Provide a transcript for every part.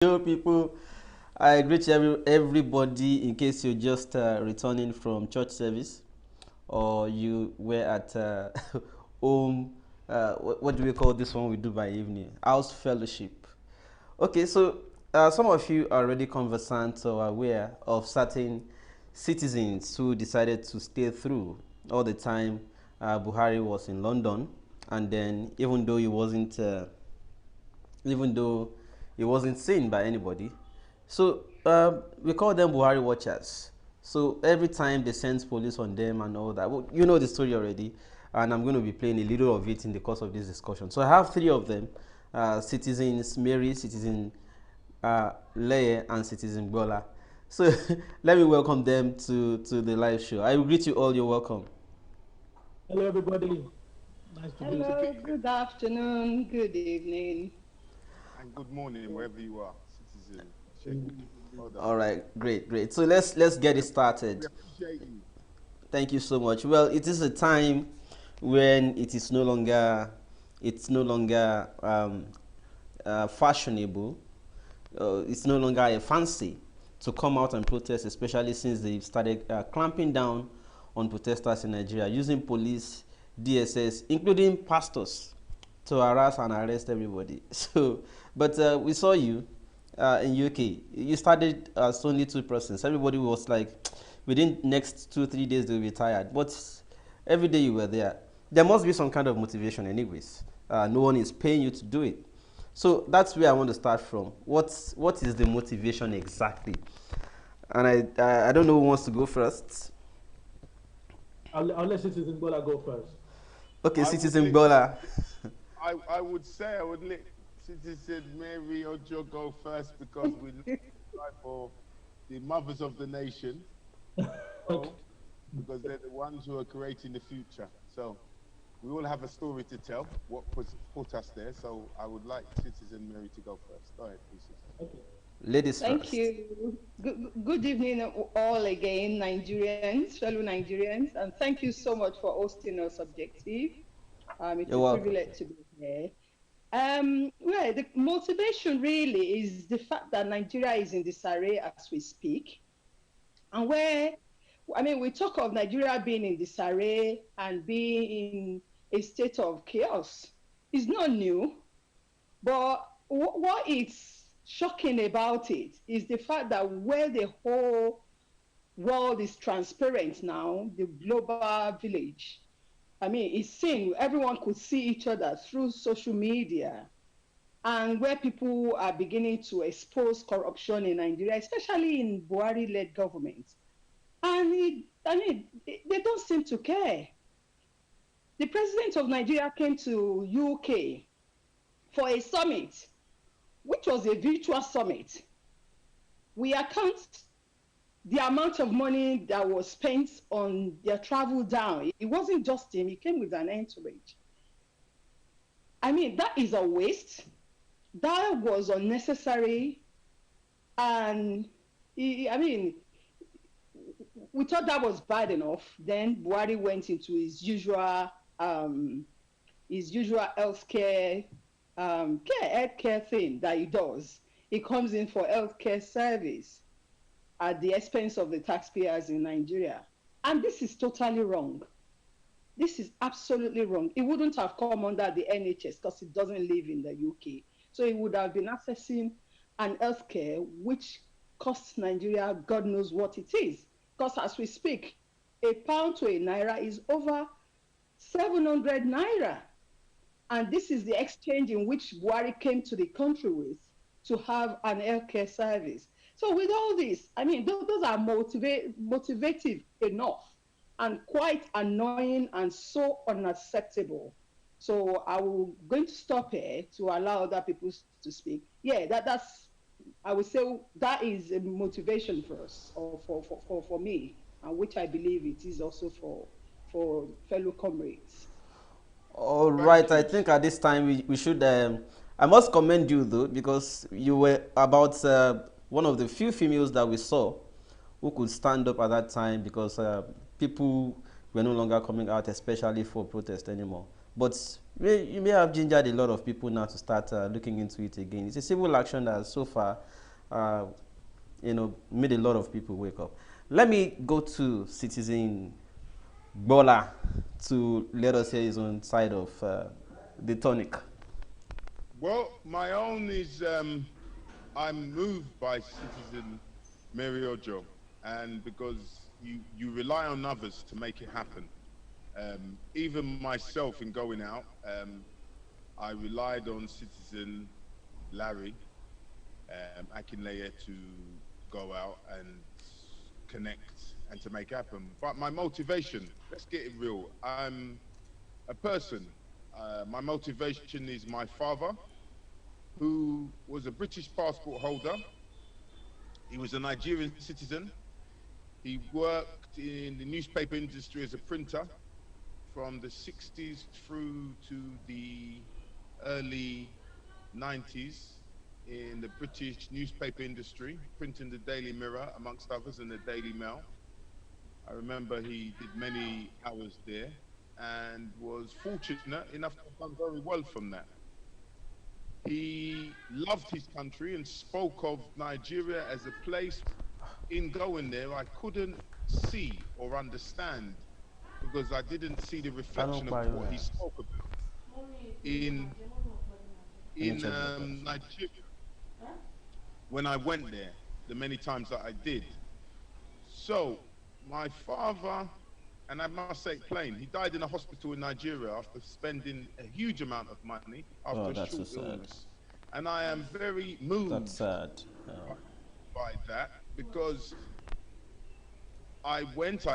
Hello, people. I greet everybody in case you're just returning from church service or you were at home. What do we call this one we do by evening? House fellowship. Okay, so some of you are already conversant or aware of certain citizens who decided to stay through all the time Buhari was in London, and then even though he wasn't seen by anybody. So we call them Buhari watchers. So every time they send police on them and all that, well, you know the story already, and I'm going to be playing a little of it in the course of this discussion. So I have three of them: citizens Mary, citizen Leye, and citizen Bola. So let me welcome them to the live show. I will greet you all. You're welcome. Hello, everybody. Nice to be. Hello, good afternoon, good evening. And good morning, wherever you are, citizen. Sheikh. Well done. All right, great. So let's get it We started. appreciate you. Thank you so much. Well, it is a time when it's no longer fashionable. It's no longer a fancy to come out and protest, especially since they've started clamping down on protesters in Nigeria, using police, DSS, including pastors, to harass and arrest everybody. So, but we saw you in UK. You started as only two persons. Everybody was like, within next 2 3 days they'll be tired. But every day you were there. There must be some kind of motivation, anyways. No one is paying you to do it. So that's where I want to start from. What is the motivation exactly? And I don't know who wants to go first. I'll let Citizen Bola go first. Okay, I would Citizen let, Bola. I would say I would let citizen Mary Ojo go first because we like for the mothers of the nation, Okay. so, because they're the ones who are creating the future. So we all have a story to tell. What put us there? So I would like citizen Mary to go first. Go ahead, please. Okay. Ladies Thank first. you. Good evening, all again, Nigerians, fellow Nigerians, and thank you so much for hosting us, Objective. It's You're a welcome. privilege to be here. Well, the motivation really is the fact that Nigeria is in disarray as we speak, and we talk of Nigeria being in disarray and being in a state of chaos. It's not new. But what is shocking about it is the fact that where the whole world is transparent now, the global village, it's seen, everyone could see each other through social media, and where people are beginning to expose corruption in Nigeria, especially in Buhari-led government. And they don't seem to care. The president of Nigeria came to UK for a summit, which was a virtual summit. We account the amount of money that was spent on their travel down. It wasn't just him, he came with an entourage. That is a waste. That was unnecessary. And we thought that was bad enough. Then Buhari went into his usual healthcare healthcare thing that he does. He comes in for healthcare service at the expense of the taxpayers in Nigeria. And this is totally wrong. This is absolutely wrong. It wouldn't have come under the NHS because it doesn't live in the UK. So it would have been accessing an healthcare which costs Nigeria God knows what it is. Because as we speak, a pound to a naira is over 700 naira. And this is the exchange in which Buhari came to the country with to have an healthcare service. So with all this, those are motivative enough and quite annoying and so unacceptable. So I'm going to stop here to allow other people to speak. Yeah, that's I would say that is a motivation for us or for me, and which I believe it is also for fellow comrades. All right, Thank I you. think at this time we should. I must commend you though, because you were about one of the few females that we saw who could stand up at that time, because people were no longer coming out, especially for protest anymore. But you may have gingered a lot of people now to start looking into it again. It's a civil action that so far, uh, made a lot of people wake up. Let me go to Citizen Bola to let us hear his own side of the tonic. Well, my own is I'm moved by Citizen Mary Ojo, and because you rely on others to make it happen. Even myself in going out, I relied on Citizen Larry Akinleye to go out and connect and to make happen. But my motivation, let's get it real. I'm a person. My motivation is my father, who was a British passport holder. He was a Nigerian citizen. He worked in the newspaper industry as a printer from the 60s through to the early 90s in the British newspaper industry, printing the Daily Mirror, amongst others, and the Daily Mail. I remember he did many hours there and was fortunate enough to have done very well from that. He loved his country and spoke of Nigeria as a place in going there I couldn't see or understand because I didn't see the reflection of what he spoke about in Nigeria when I went there, the many times that I did. So my father, and I must say it plain, he died in a hospital in Nigeria after spending a huge amount of money after Oh, a that's so short sad. illness. And I am very That's moved sad. by, by that because I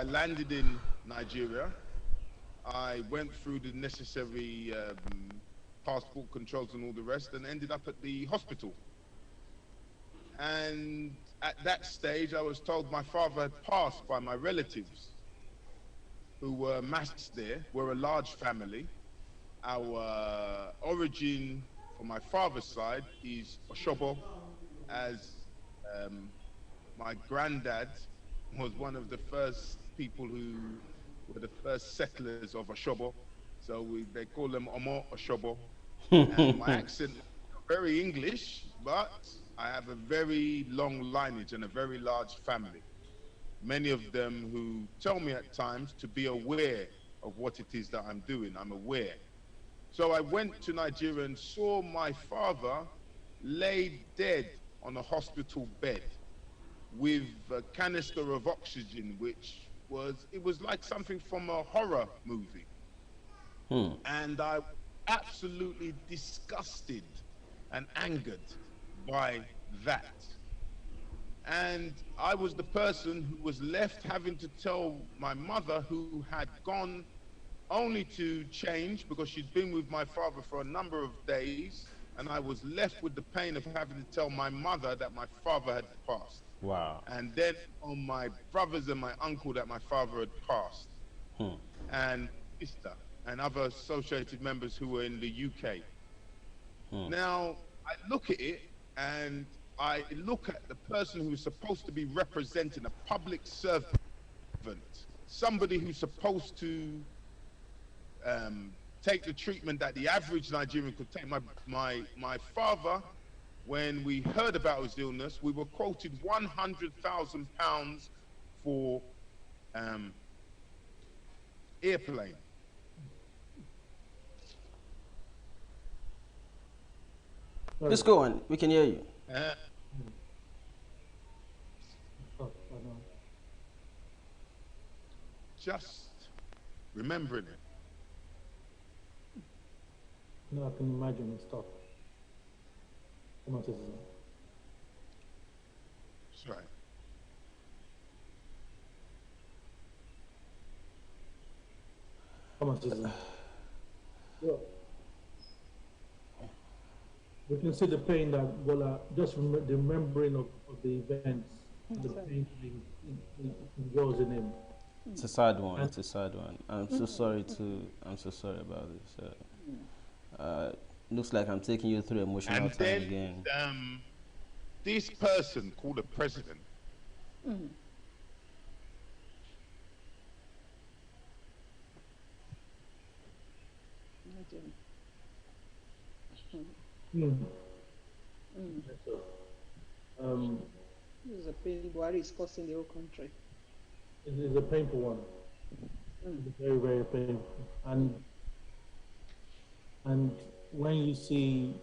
landed in Nigeria. I went through the necessary passport controls and all the rest and ended up at the hospital. And at that stage, I was told my father had passed by my relatives who were massed there. We're a large family. Our origin for my father's side is Oshobo, as um, my granddad was one of the first people who were the first settlers of Oshobo. So they call them Omo Oshobo. And my accent is very English, but I have a very long lineage and a very large family. Many of them who tell me at times to be aware of what it is that I'm doing. I'm aware. So I went to Nigeria and saw my father laid dead on a hospital bed with a canister of oxygen, which was, it was like something from a horror movie. Hmm. And I was absolutely disgusted and angered by that. And I was the person who was left having to tell my mother, who had gone only to change because she'd been with my father for a number of days, and I was left with the pain of having to tell my mother that my father had passed. Wow. And then on my brothers and my uncle that my father had passed, Hmm. and sister and other associated members who were in the UK. Hmm. Now, I look at it and I look at the person who's supposed to be representing a public servant, somebody who's supposed to take the treatment that the average Nigerian could take. My father, when we heard about his illness, we were quoted £100,000 for um, airplane. Sorry. Just go on. We can hear you. Uh, Oh, I know. just remembering it. No, I can imagine it's tough. Come on, citizen. That's right. Come on, citizen. Yeah. We can see the pain that Bola, just the remembering of the events, the pain he engrows in him. It's a sad one. It's a sad one. I'm so sorry about this. Looks like I'm taking you through emotional And time then again. this person called a president imagine. Hmm. Mm. Yes, sir. Um, This is a pain Buhari is causing the whole country. it is a painful one. Mm. It's very, very painful. And when you see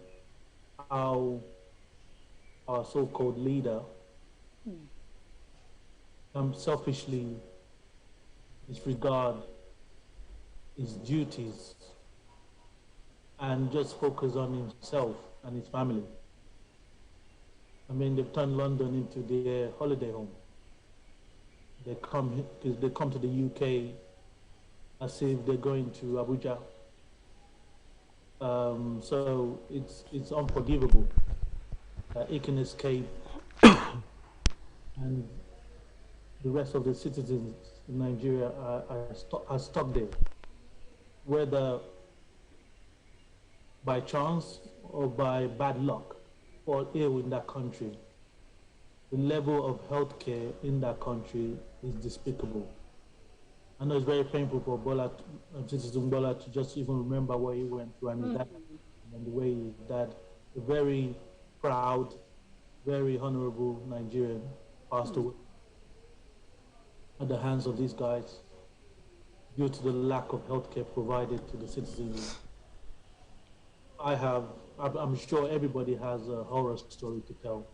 how our so-called leader Mm. selfishly disregard his duties and just focus on himself and his family. I mean, they've turned London into their holiday home. They come to the UK as if they're going to Abuja. So it's unforgivable that he can escape and the rest of the citizens in Nigeria are stuck there, whether by chance or by bad luck, fall ill in that country. The level of healthcare in that country is despicable. I know it's very painful for citizen Bola to just even remember what he went through and his dad and the way his dad, a very proud, very honorable Nigerian, passed away at the hands of these guys due to the lack of healthcare provided to the citizens. I have, I'm sure everybody has a horror story to tell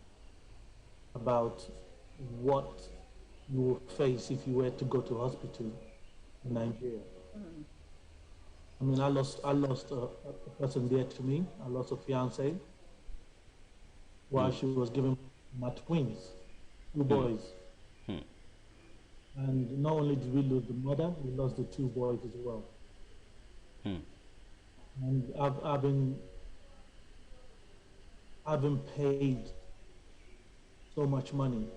about what you will face if you were to go to hospital in Nigeria. I mean, I lost a person dear to me. I lost a fiance while she was giving my twins, two boys. And not only did we lose the mother, we lost the two boys as well. And I've been paid so much money,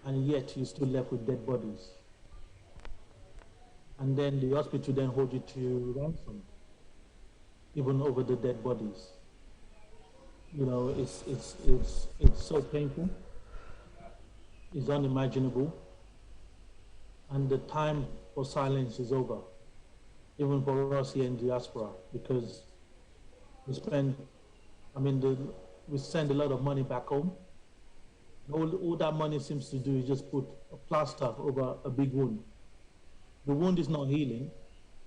and yet you're still left with dead bodies. And then the hospital then hold you to ransom, even over the dead bodies. You know, it's so painful. It's unimaginable, and the time for silence is over, even for us here in diaspora, because we spend, I mean, we send a lot of money back home. All that money seems to do is just put a plaster over a big wound. The wound is not healing.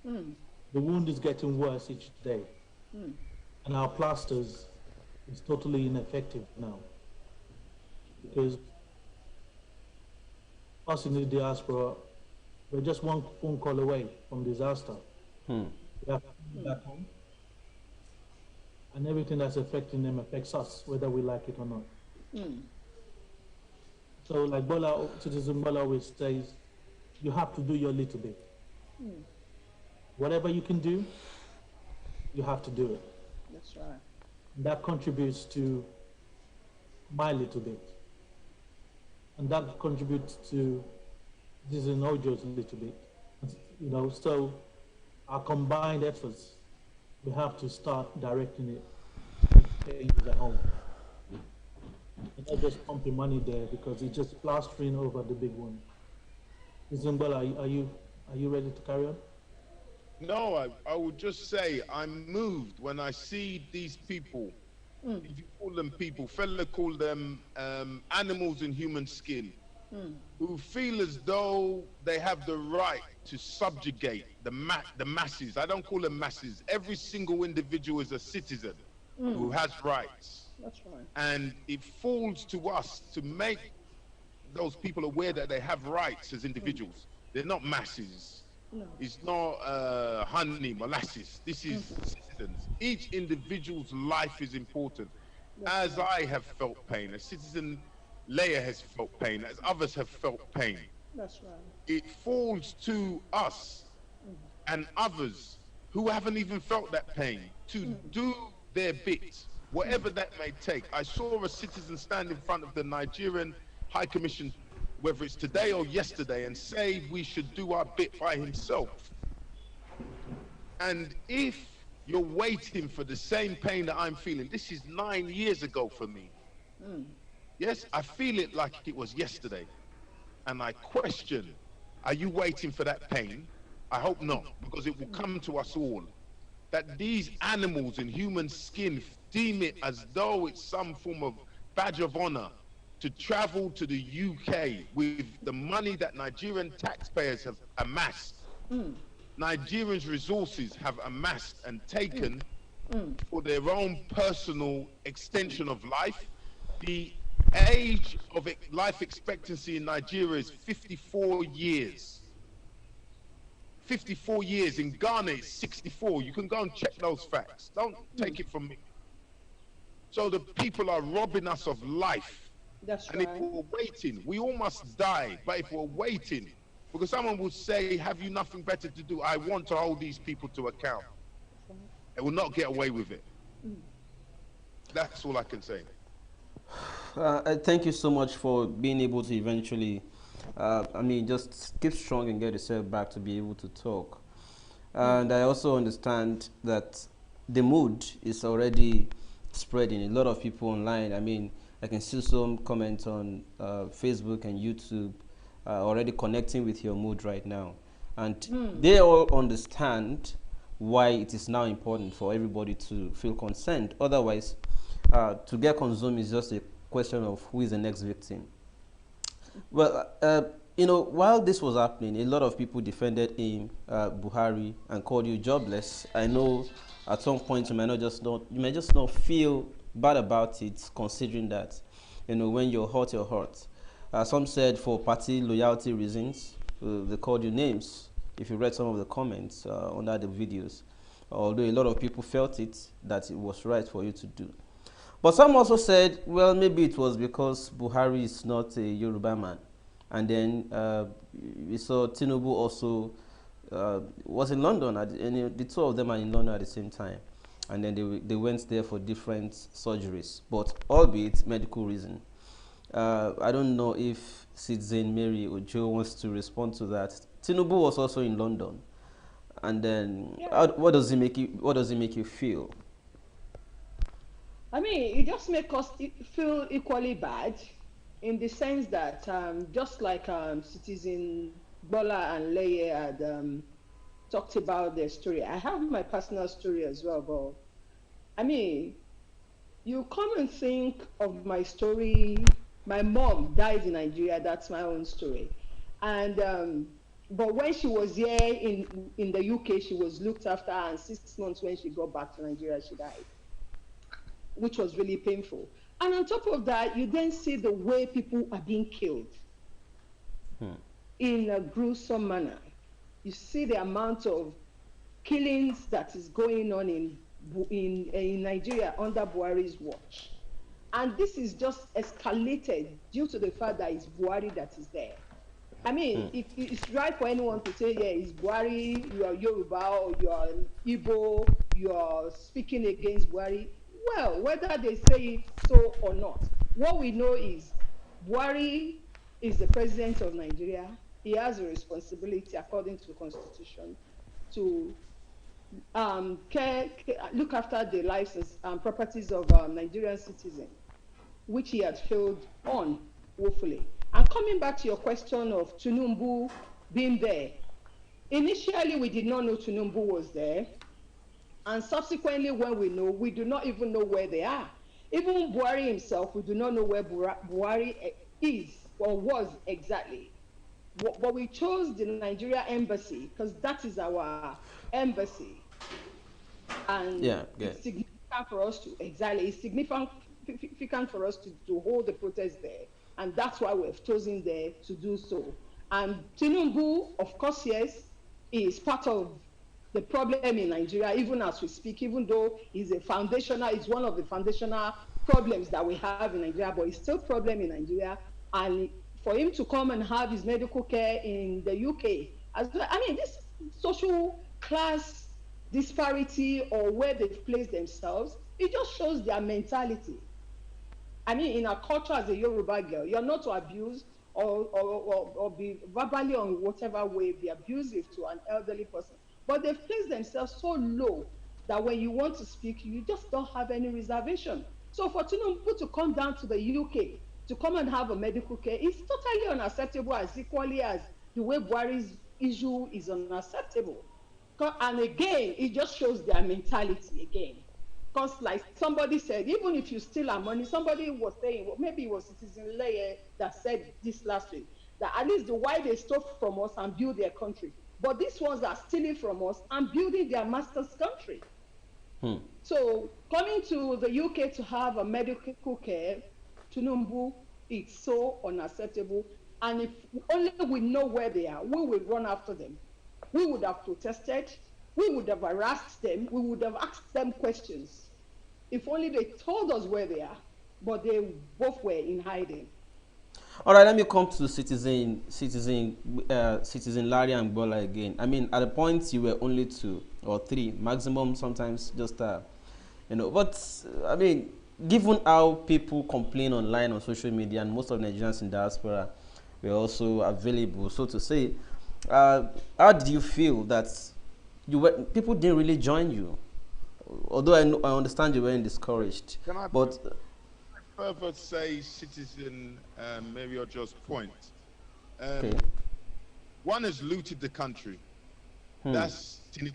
The wound is getting worse each day. And our plasters is totally ineffective now because us in the diaspora, we're just one phone call away from disaster. We have people back home, and everything that's affecting them affects us, whether we like it or not. So, like Citizen Bola always says, you have to do your little bit. Whatever you can do, you have to do it. That's right. And that contributes to my little bit. And that contributes to Citizen Ojo's little bit. You know, so our combined efforts, we have to start directing it things at home. And not just pumping money there because it's just plastering over the big one. Zimbola, are you ready to carry on? No, I would just say I'm moved when I see these people. If you call them people, fella call them animals in human skin, who feel as though they have the right to subjugate the masses. I don't call them masses. Every single individual is a citizen who has rights. That's right. And it falls to us to make those people aware that they have rights as individuals. They're not masses. No. It's not honey, molasses. This is citizens. Each individual's life is important. As I have felt pain, as citizen Leia has felt pain, as others have felt pain, That's right. it falls to us and others who haven't even felt that pain to do their bit, whatever that may take. I saw a citizen stand in front of the Nigerian High Commission, whether it's today or yesterday, and say we should do our bit by himself. And if you're waiting for the same pain that I'm feeling, this is 9 years ago for me. Yes, I feel it like it was yesterday. And I question, are you waiting for that pain? I hope not, because it will come to us all, that these animals in human skin deem it as though it's some form of badge of honor to travel to the UK with the money that Nigerian taxpayers have amassed, Nigerians' resources have amassed and taken for their own personal extension of life. The age of life expectancy in Nigeria is 54 years. 54 years. In Ghana, it's 64. You can go and check those facts. Don't take it from me. So the people are robbing us of life. That's And if right. we're waiting, we all must die. But if we're waiting, because someone will say, have you nothing better to do? I want to hold these people to account. They will not get away with it. That's all I can say. Thank you so much for being able to eventually, just keep strong and get yourself back to be able to talk. And I also understand that the mood is already spreading. A lot of people online, I can see some comments on Facebook and YouTube already connecting with your mood right now. And they all understand why it is now important for everybody to feel concerned. Otherwise, to get consumed is just a question of who is the next victim. Well, while this was happening, a lot of people defended him, Buhari, and called you jobless. I know at some point you may just not feel bad about it, considering that, when you're hot, you're hot. Some said for party loyalty reasons, they called you names. If you read some of the comments under the videos, although a lot of people felt that it was right for you to do. But some also said, well, maybe it was because Buhari is not a Yoruba man. And then we saw Tinubu also was in London, and the two of them are in London at the same time. And then they went there for different surgeries, but albeit medical reason. I don't know if Citizen Mary or Joe wants to respond to that. Tinubu was also in London. And then, Yeah. what does it make you? What does it make you feel? It just makes us feel equally bad in the sense that just like Citizen Bola and Leye had talked about their story, I have my personal story as well. But you come and think of my story. My mom died in Nigeria. That's my own story. And but when she was here in the UK, she was looked after, and 6 months when she got back to Nigeria, she died, which was really painful. And on top of that, you then see the way people are being killed in a gruesome manner. You see the amount of killings that is going on in Nigeria under Buhari's watch. And this is just escalated due to the fact that it's Buhari that is there. It's right for anyone to say, yeah, it's Buhari, you are Yoruba, or you are Igbo, you are speaking against Buhari. Well, whether they say it so or not, what we know is Buhari is the president of Nigeria. He has a responsibility, according to the constitution, to look after the lives and properties of Nigerian citizens, which he had failed on woefully. And coming back to your question of Tinubu being there, initially we did not know Tinubu was there. And subsequently, when we know, we do not even know where they are. Even Buhari himself, we do not know where Buhari is or was exactly. But we chose the Nigeria embassy because that is our embassy. And it's significant for us it's significant for us to hold the protest there. And that's why we've chosen there to do so. And Tinubu, of course, yes, is part of the problem in Nigeria, even as we speak, even though it's one of the foundational problems that we have in Nigeria, but it's still a problem in Nigeria. And for him to come and have his medical care in the UK, as well, this social class disparity or where they've placed themselves, it just shows their mentality. In our culture as a Yoruba girl, you're not to abuse or be verbally or in whatever way be abusive to an elderly person. But they've placed themselves so low that when you want to speak, you just don't have any reservation. So for Tinubu to come down to the UK to come and have a medical care is totally unacceptable, as equally as the way Buhari is issue is unacceptable. And again, it just shows their mentality again. Because, like somebody said, even if you steal our money, somebody was saying, well, maybe it was Citizen Layer that said this last week, that at least the white they stole from us and build their country. But these ones are stealing from us and building their master's country. Hmm. So coming to the UK to have a medical care, Tunumbu, it's so unacceptable. And if only we know where they are, we will run after them. We would have protested, we would have harassed them, we would have asked them questions. If only they told us where they are, but they both were in hiding. All right, let me come to citizen Larry and Bola again. I mean, at the point you were only two or three maximum, sometimes just but I mean, given how people complain online on social media, and most of Nigerians in diaspora were also available, so to say, how did you feel that people didn't really join you? Although I understand you weren't discouraged, Can I but further say, Citizen Mary Ojo's point? okay. One has looted the country. Hmm. That's Tinubu.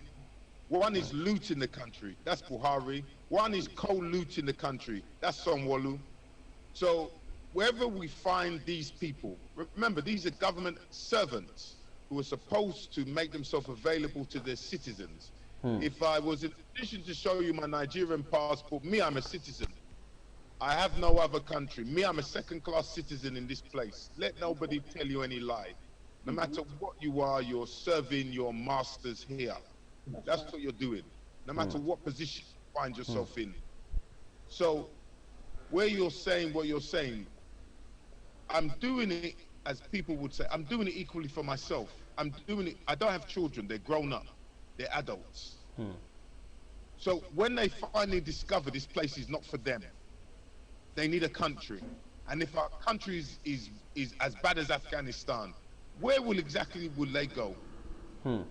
One is looting the country. That's Buhari. One is co-looting the country. That's Sonwalu. So wherever we find these people, remember, these are government servants who are supposed to make themselves available to their citizens. If I was in a position to show you my Nigerian passport, me, I'm a citizen. I have no other country. Me, I'm a second-class citizen in this place. Let nobody tell you any lie. No matter what you are, you're serving your masters here. That's what you're doing, no matter what position you find yourself in. So where you're saying what you're saying, I'm doing it, as people would say, I'm doing it equally for myself. I'm doing it, I don't have children, they're grown up, they're adults. So when they finally discover this place is not for them, they need a country. And if our country is as bad as Afghanistan, where will they go?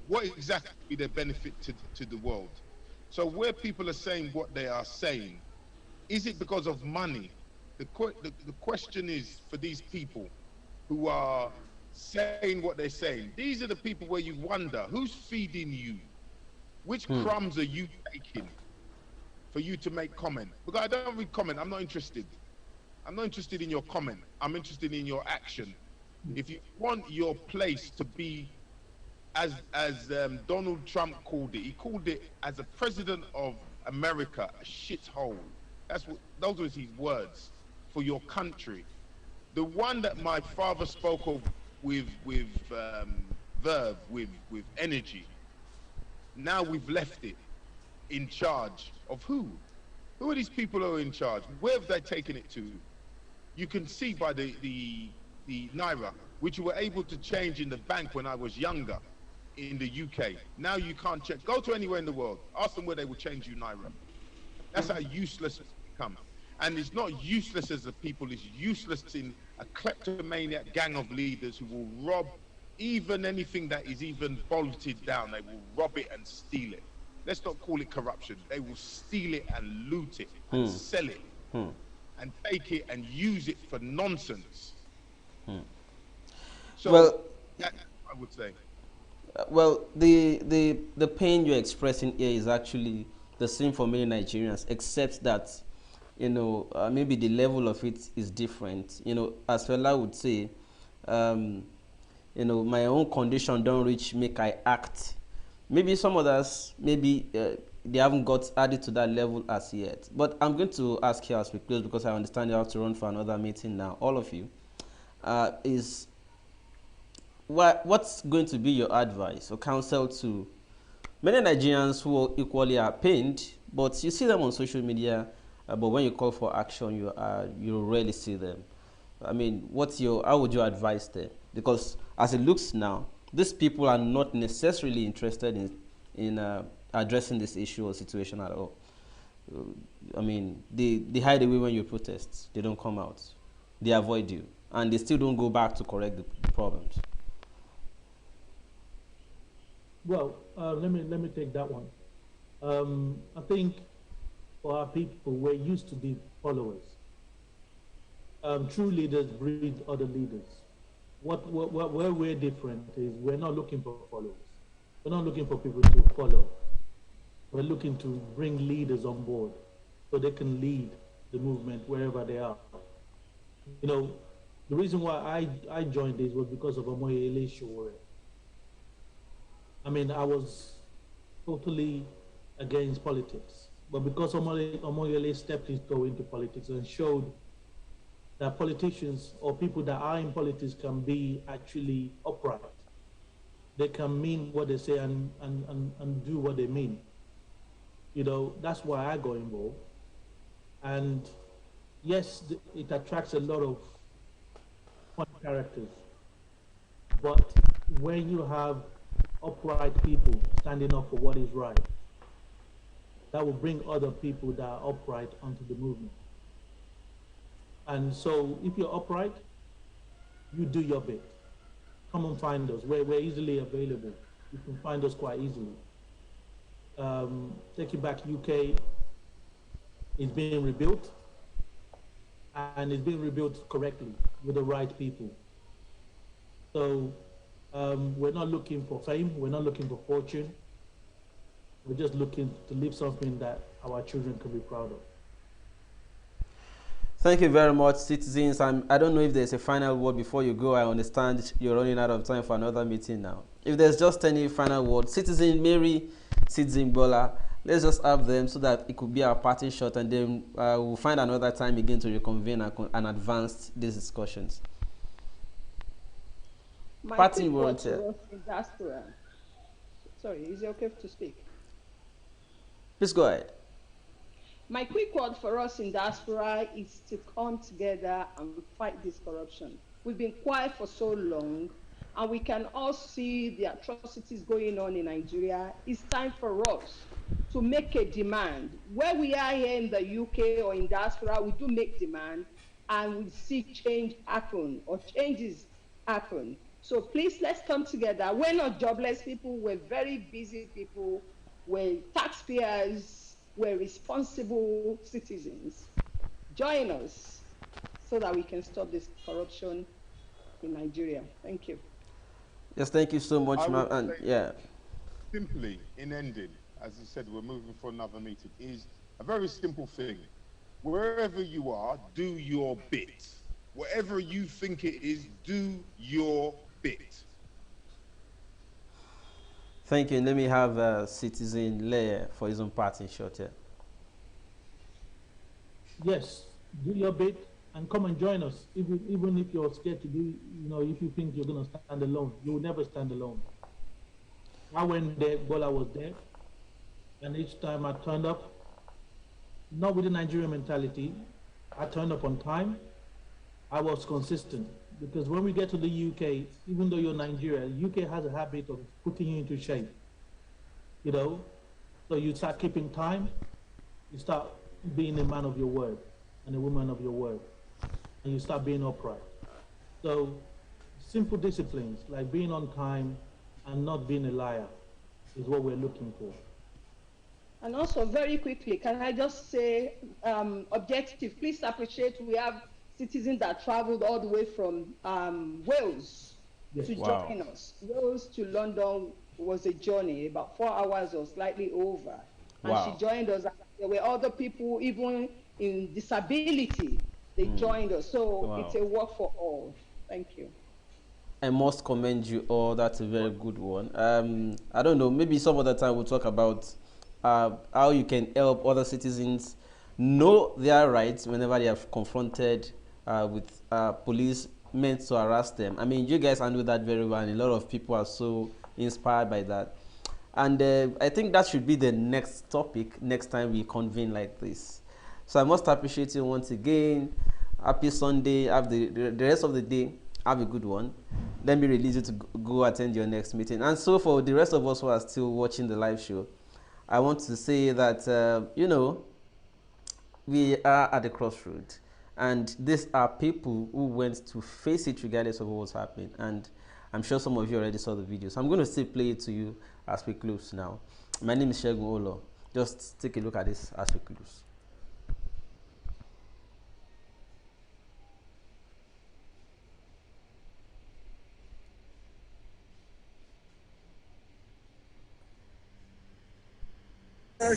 What exactly will be their benefit to the world? So where people are saying what they are saying, is it because of money? The question is, for these people who are saying what they're saying, these are the people where you wonder, who's feeding you? Which crumbs are you taking for you to make comment? Because I don't read comment, I'm not interested. I'm not interested in your comment. I'm interested in your action. If you want your place to be, as Donald Trump called it, he called it, as a president of America, a shithole. Those were his words for your country. The one that my father spoke of with verve, with energy. Now we've left it in charge of who? Who are these people who are in charge? Where have they taken it to? You can see by the Naira, which you were able to change in the bank when I was younger in the UK. Now you can't check. Go to anywhere in the world. Ask them where they will change you Naira. That's how useless it's become. And it's not useless as a people, it's useless in a kleptomaniac gang of leaders who will rob even anything that is even bolted down. They will rob it and steal it. Let's not call it corruption. They will steal it and loot it and sell it and take it and use it for nonsense. So Well, that, I would say. Well, the pain you're expressing here is actually the same for many Nigerians, except that, maybe the level of it is different. As Fela would say, my own condition don't reach make I act. Maybe some others, maybe they haven't got added to that level as yet. But I'm going to ask you as we close, because I understand you have to run for another meeting now. All of you, is what's going to be your advice or counsel to many Nigerians who equally are pained, but you see them on social media, but when you call for action, you rarely see them. I mean, how would you advise them? Because as it looks now, these people are not necessarily interested in addressing this issue or situation at all. I mean, they hide away when you protest. They don't come out. They avoid you, and they still don't go back to correct the problems. Well, let me take that one. I think for our people, we're used to be followers. True leaders breed other leaders. Where we're different is we're not looking for followers. We're not looking for people to follow. We're looking to bring leaders on board so they can lead the movement wherever they are. You know, the reason why I joined this was because of Omoyele Sowore. I mean, I was totally against politics, but because Omoyele stepped his toe into politics and showed that politicians or people that are in politics can be actually upright. They can mean what they say and do what they mean. You know, that's why I got involved. And yes, it attracts a lot of fun characters. But when you have upright people standing up for what is right, that will bring other people that are upright onto the movement. And so if you're upright, you do your bit. Come and find us. We're easily available. You can find us quite easily. Take It Back UK is being rebuilt, and it's being rebuilt correctly with the right people. So we're not looking for fame. We're not looking for fortune. We're just looking to leave something that our children can be proud of. Thank you very much, citizens. I don't know if there's a final word before you go. I understand you're running out of time for another meeting now. If there's just any final word, Citizen Mary, Citizen Bola, let's just have them so that it could be our party shot, and then we'll find another time again to reconvene and advance these discussions. My Party quick word volunteer. to us in diaspora. Sorry, is it okay to speak? Please go ahead. My quick word for us in diaspora is to come together and fight this corruption. We've been quiet for so long, and we can all see the atrocities going on in Nigeria. It's time for us to make a demand. Where we are here in the UK or in diaspora, we do make demand, and we see change happen or changes happen. So please, let's come together. We're not jobless people. We're very busy people. We're taxpayers. We're responsible citizens. Join us so that we can stop this corruption in Nigeria. Thank you. Yes, thank you so much, I ma'am. would And say yeah, simply, in ending, as you said, we're moving for another meeting, is a very simple thing. Wherever you are, do your bit. Whatever you think it is, do your bit. thank you. Let me have Citizen Layer for his own part in short here. Yes, do your bit and come and join us. Even if you're scared to do, you know, if you think you're going to stand alone, you will never stand alone. I went there, Bola was there, and each time I turned up, not with the Nigerian mentality, I turned up on time. I was consistent because when we get to the UK, even though you're Nigeria, UK has a habit of putting you into shape. You know, so you start keeping time, you start being a man of your word and a woman of your word, and you start being upright. So simple disciplines like being on time and not being a liar is what we're looking for. And also, very quickly, can I just say, objective, please appreciate we have citizens that traveled all the way from Wales Yes. to Wow. join us. Wales to London was a journey, about 4 hours or slightly over. And she Wow. joined us. There were other people, even in disability, they joined us. So it's Wow. a work for all. Thank you. I must commend you all. That's a very good one. I don't know. Maybe some other time we'll talk about how you can help other citizens know their rights whenever they are confronted with police meant to harass them. I mean, you guys handle that very well, and a lot of people are so inspired by that. And I think that should be the next topic next time we convene like this. So I must appreciate you once again. Happy Sunday. Have the rest of the day. Have a good one. Let me release you to go attend your next meeting. And so for the rest of us who are still watching the live show, I want to say that, we are at the crossroads. And these are people who went to face it regardless of what was happening. And I'm sure some of you already saw the video. So I'm going to still play it to you as we close now. My name is Shegun Olo. Just take a look at this as we close.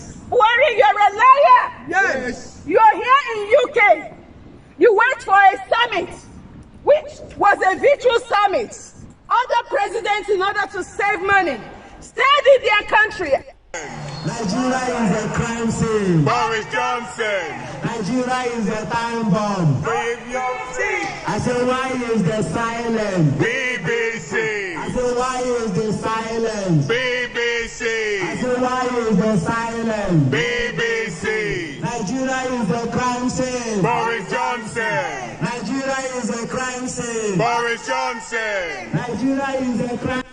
Buhari, you're a liar. Yes. You're here in UK. You went for a summit, which was a virtual summit. Other presidents, in order to save money, stayed in their country. Nigeria is a crime scene. Boris Johnson. Nigeria is a time bomb. Wave your feet. I say, why is the silence? BBC. I say, why is the silence? BBC. I say, why is the silence? BBC. Nigeria is a crime scene. Boris Johnson. Nigeria is a crime scene. Boris Johnson. Nigeria is a crime.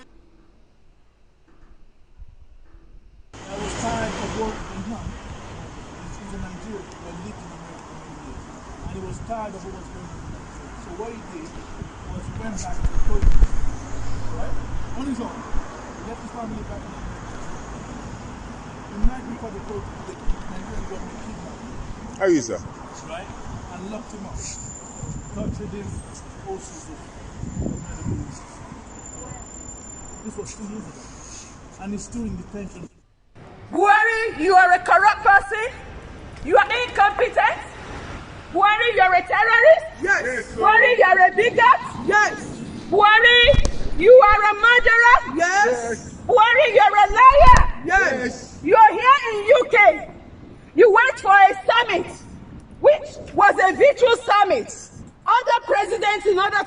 I was tired of working hard. He's in Nigeria, but lived in America for many years. And he was tired of what was going on. So what he did was he went back to the coast, right? On his own. He left his family back in America. The night before the protest, the Nigerian government kidnapped him, How are you, sir? right? And locked him up. Tortured him, all sorts of medical issues. This was 2 years ago. And he's still in detention. Buhari, you are a corrupt person. You are incompetent. Buhari, you're a terrorist. Yes. Buhari, you're a bigot. Yes. Buhari, you are a murderer. Yes. Buhari, you're a liar. Yes. You're here in UK. You went for a summit, which was a virtual summit. Other presidents, in order